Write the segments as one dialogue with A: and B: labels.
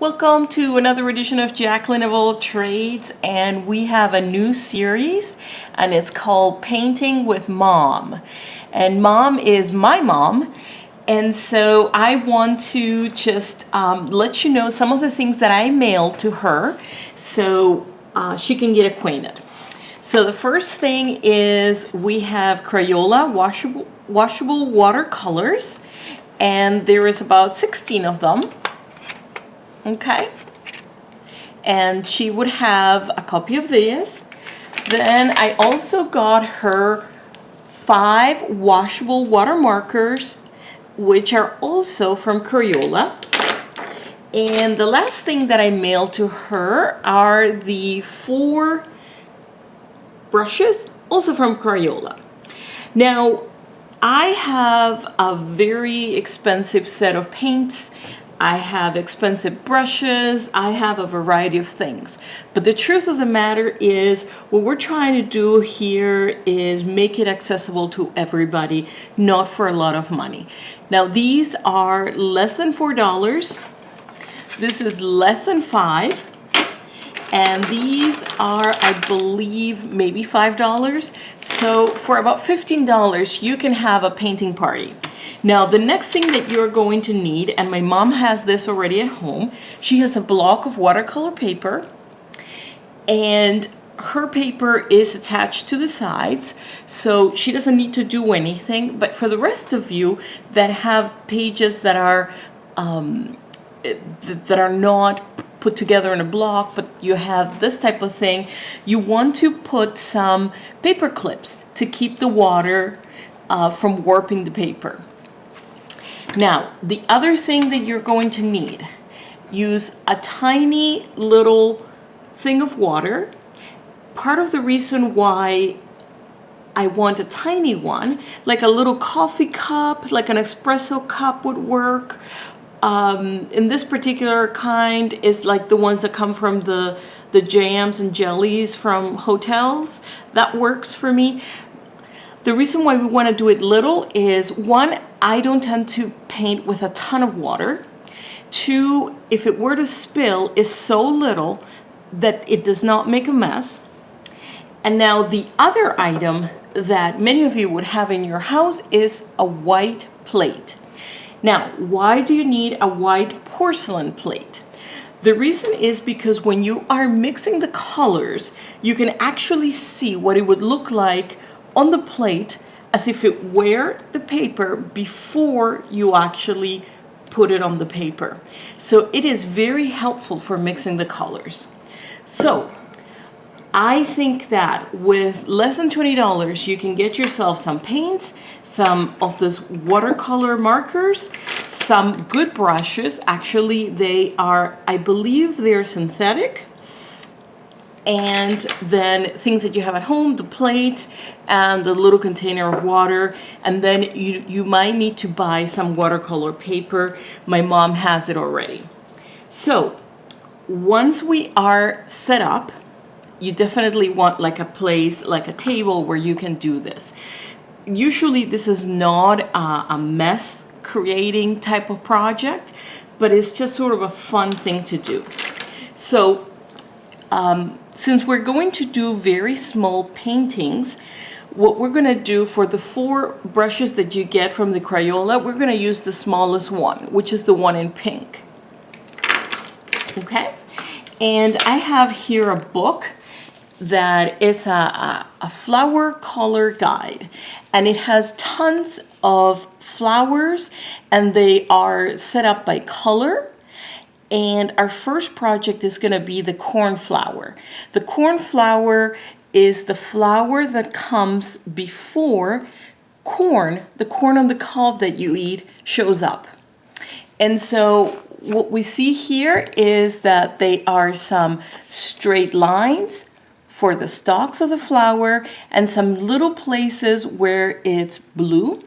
A: Welcome to another edition of Jacqueline of All Trades, and we have a new series and it's called Painting with Mom. And Mom is my mom, and so I want to just let you know some of the things that I mailed to her so she can get acquainted. So the first thing is we have Crayola washable watercolors, and there is about 16 of them. Okay, and she would have a copy of this. Then I also got her 5 washable water markers, which are also from Crayola. And the last thing that I mailed to her are the 4 brushes, also from Crayola. Now, I have a very expensive set of paints. I have expensive brushes, I have a variety of things. But the truth of the matter is, what we're trying to do here is make it accessible to everybody, not for a lot of money. Now, these are less than $4. This is less than $5. And these are, I believe, maybe $5. So for about $15, you can have a painting party. Now, the next thing that you're going to need, and my mom has this already at home, she has a block of watercolor paper, and her paper is attached to the sides, so she doesn't need to do anything. But for the rest of you that have pages that are not put together in a block, but you have this type of thing, you want to put some paper clips to keep the water from warping the paper. Now, the other thing that you're going to need, use a tiny little thing of water. Part of the reason why I want a tiny one, like a little coffee cup, like an espresso cup would work. In this particular kind is like the ones that come from the jams and jellies from hotels. That works for me. The reason why we want to do it little is, 1, I don't tend to paint with a ton of water. 2, if it were to spill, is so little that it does not make a mess. And now the other item that many of you would have in your house is a white plate. Now, why do you need a white porcelain plate? The reason is because when you are mixing the colors, you can actually see what it would look like on the plate as if it were the paper before you actually put it on the paper. So it is very helpful for mixing the colors. So I think that with less than $20, you can get yourself some paints, some of those watercolor markers, some good brushes. Actually, they are, I believe they're synthetic. And then things that you have at home, the plate and the little container of water. And then you might need to buy some watercolor paper. My mom has it already. So once we are set up, you definitely want like a place, like a table where you can do this. Usually this is not a mess creating type of project, but it's just sort of a fun thing to do. So since we're going to do very small paintings, what we're going to do for the 4 brushes that you get from the Crayola, we're going to use the smallest one, which is the one in pink. Okay? And I have here a book that is a flower color guide, and it has tons of flowers, and they are set up by color. And our first project is going to be the cornflower. The cornflower is the flower that comes before corn, the corn on the cob that you eat, shows up. And so what we see here is that they are some straight lines for the stalks of the flower and some little places where it's blue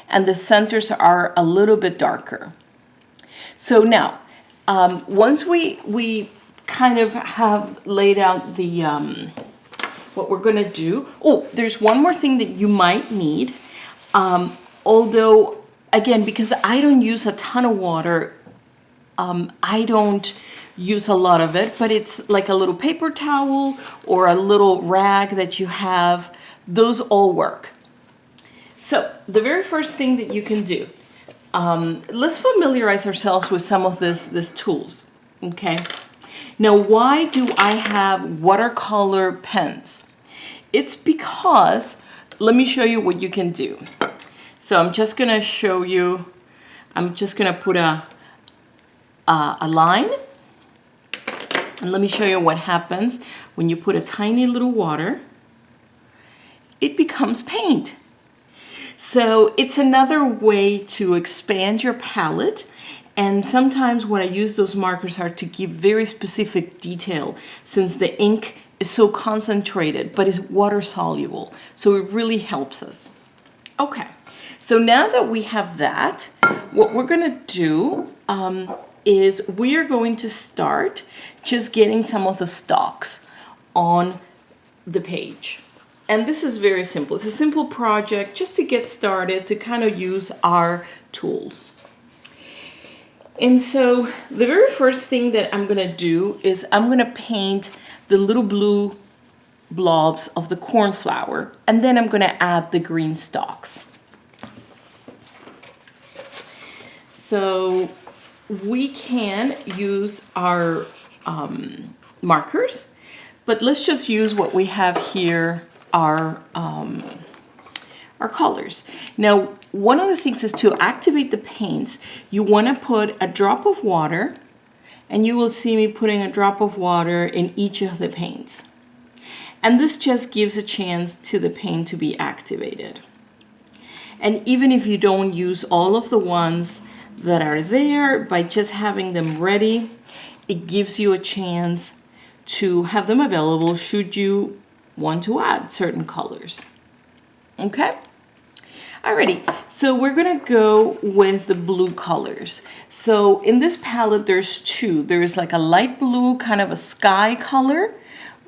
A: and the centers are a little bit darker. So now, once we kind of have laid out the what we're going to do. Oh, there's one more thing that you might need. Although, again, because I don't use a ton of water, I don't use a lot of it, but it's like a little paper towel or a little rag that you have. Those all work. So the very first thing that you can do, let's familiarize ourselves with some of these tools, okay? Now, why do I have watercolor pens? It's because, let me show you what you can do. So I'm just gonna show you, I'm just gonna put a line, and let me show you what happens when you put a tiny little water. It becomes paint. So it's another way to expand your palette, and sometimes what I use those markers are to give very specific detail, since the ink is so concentrated but is water soluble, so it really helps us. Okay, so now that we have that, what we're gonna do is we are going to start just getting some of the stalks on the page. And this is very simple. It's a simple project just to get started, to kind of use our tools. And so the very first thing that I'm gonna do is I'm gonna paint the little blue blobs of the cornflower, and then I'm gonna add the green stalks. So we can use our markers, but let's just use what we have here, our colors. Now, one of the things is to activate the paints, you want to put a drop of water, and you will see me putting a drop of water in each of the paints. And this just gives a chance to the paint to be activated. And even if you don't use all of the ones that are there, by just having them ready, it gives you a chance to have them available should you want to add certain colors. Okay? Alrighty, so we're gonna go with the blue colors. So in this palette, there's two. There's like a light blue, kind of a sky color,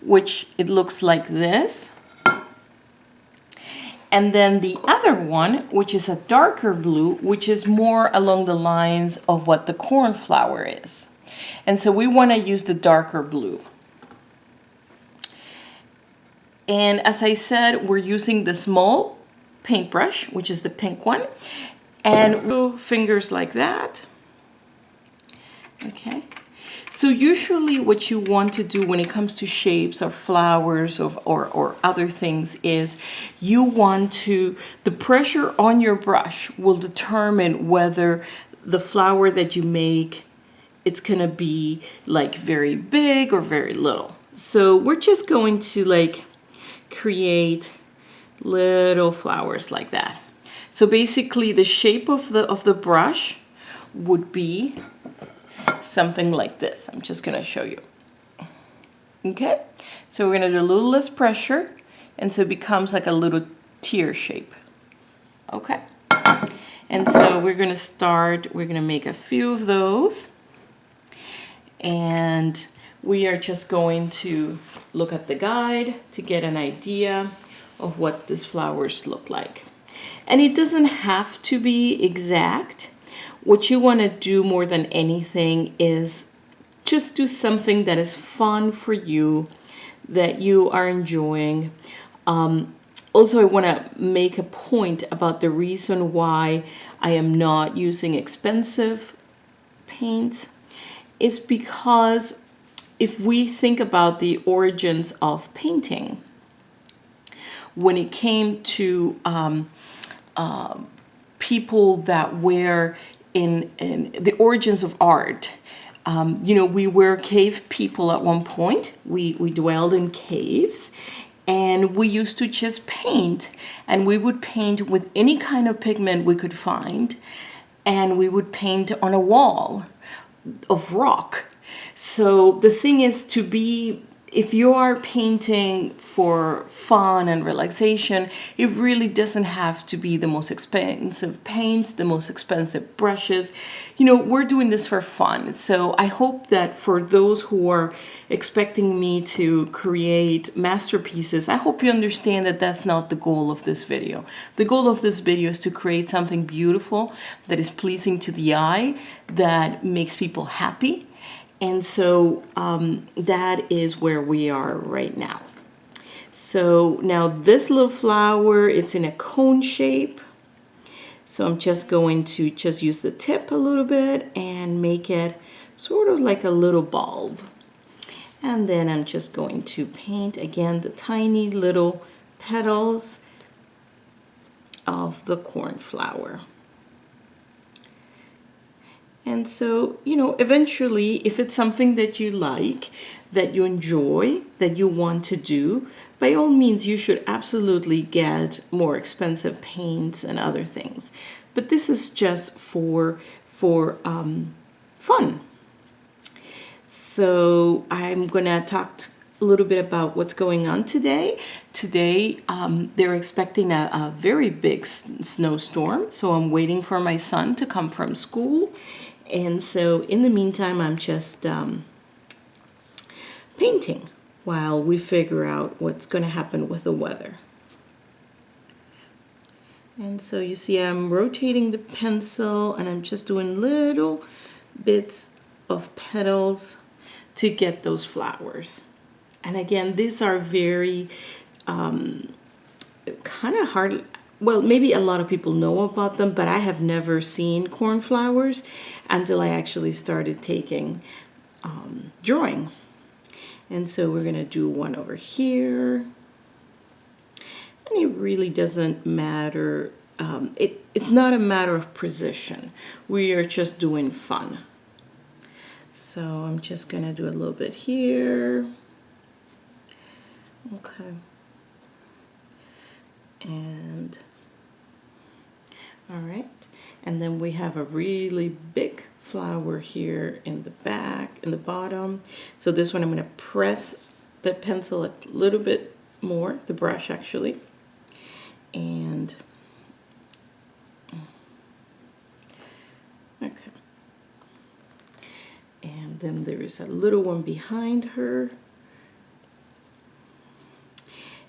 A: which it looks like this. And then the other one, which is a darker blue, which is more along the lines of what the cornflower is. And so we wanna use the darker blue. And as I said, we're using the small paintbrush, which is the pink one, and fingers like that. Okay. So usually what you want to do when it comes to shapes or flowers or other things is you want to, the pressure on your brush will determine whether the flower that you make, it's gonna be like very big or very little. So we're just going to like create little flowers like that. So basically the shape of the brush would be something like this. I'm just gonna show you. Okay, so we're gonna do a little less pressure, and so it becomes like a little tear shape. Okay, and so we're gonna start, we're gonna make a few of those, and we are just going to look at the guide to get an idea of what these flowers look like. And it doesn't have to be exact. What you want to do more than anything is just do something that is fun for you, that you are enjoying. Also, I want to make a point about the reason why I am not using expensive paints. It's because if we think about the origins of painting, when it came to people that were in the origins of art, you know, we were cave people at one point. We dwelled in caves, and we used to just paint, and we would paint with any kind of pigment we could find, and we would paint on a wall of rock. So the thing is to be if you are painting for fun and relaxation, it really doesn't have to be the most expensive paints, the most expensive brushes. You know, we're doing this for fun. So I hope that for those who are expecting me to create masterpieces, I hope you understand that that's not the goal of this video. The goal of this video is to create something beautiful that is pleasing to the eye, that makes people happy. And so that is where we are right now. So now this little flower, it's in a cone shape. So I'm just going to just use the tip a little bit and make it sort of like a little bulb. And then I'm just going to paint again the tiny little petals of the cornflower. And so, you know, eventually, if it's something that you like, that you enjoy, that you want to do, by all means, you should absolutely get more expensive paints and other things. But this is just for fun. So I'm going to talk a little bit about what's going on today. Today, they're expecting a very big snowstorm. So I'm waiting for my son to come from school. And so in the meantime, I'm just painting while we figure out what's going to happen with the weather. And so you see I'm rotating the pencil and I'm just doing little bits of petals to get those flowers. And again, these are very kind of hard. Well, maybe a lot of people know about them, but I have never seen cornflowers until I actually started taking drawing. And so we're going to do one over here. And it really doesn't matter. It's not a matter of precision. We are just doing fun. So I'm just going to do a little bit here. Okay. And all right, and then we have a really big flower here in the back, in the bottom. So this one I'm going to press the pencil a little bit more, the brush actually, and okay. And then there is a little one behind her.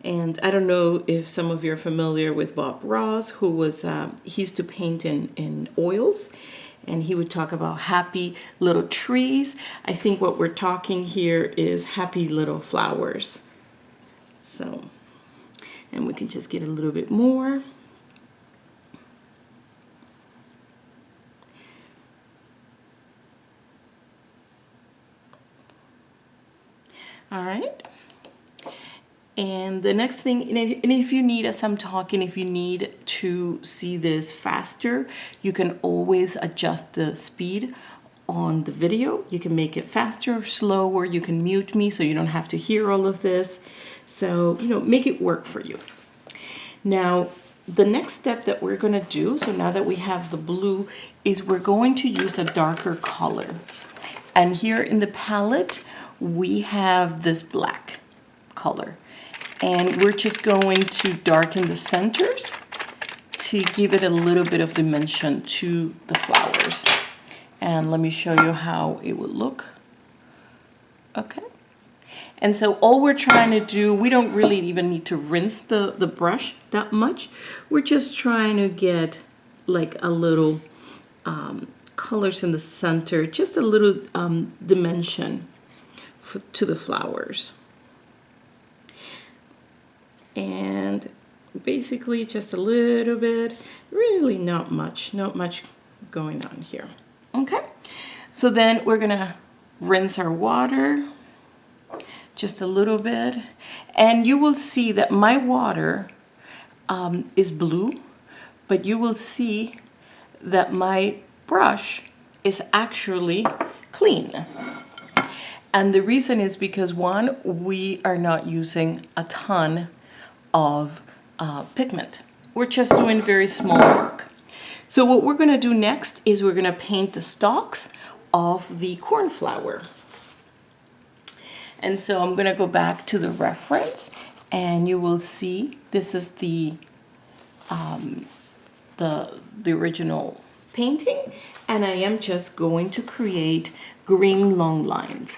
A: And I don't know if some of you are familiar with Bob Ross, who was, he used to paint in oils, and he would talk about happy little trees. I think what we're talking here is happy little flowers. So, and we can just get a little bit more. All right. And the next thing, and if you need, as I'm talking, if you need to see this faster, you can always adjust the speed on the video. You can make it faster or slower. You can mute me so you don't have to hear all of this. So, you know, make it work for you. Now, the next step that we're going to do, so now that we have the blue, is we're going to use a darker color. And here in the palette, we have this black color. And we're just going to darken the centers to give it a little bit of dimension to the flowers. And let me show you how it would look. Okay. And so all we're trying to do, we don't really even need to rinse the brush that much. We're just trying to get like a little colors in the center, just a little dimension to the flowers. And basically just a little bit, really not much going on here. Okay, so then we're gonna rinse our water just a little bit, and you will see that my water is blue, but you will see that my brush is actually clean. And the reason is because, one, we are not using a ton of pigment. We're just doing very small work. So what we're going to do next is we're going to paint the stalks of the cornflower. And so I'm gonna go back to the reference, and you will see this is the original painting, and I am just going to create green long lines.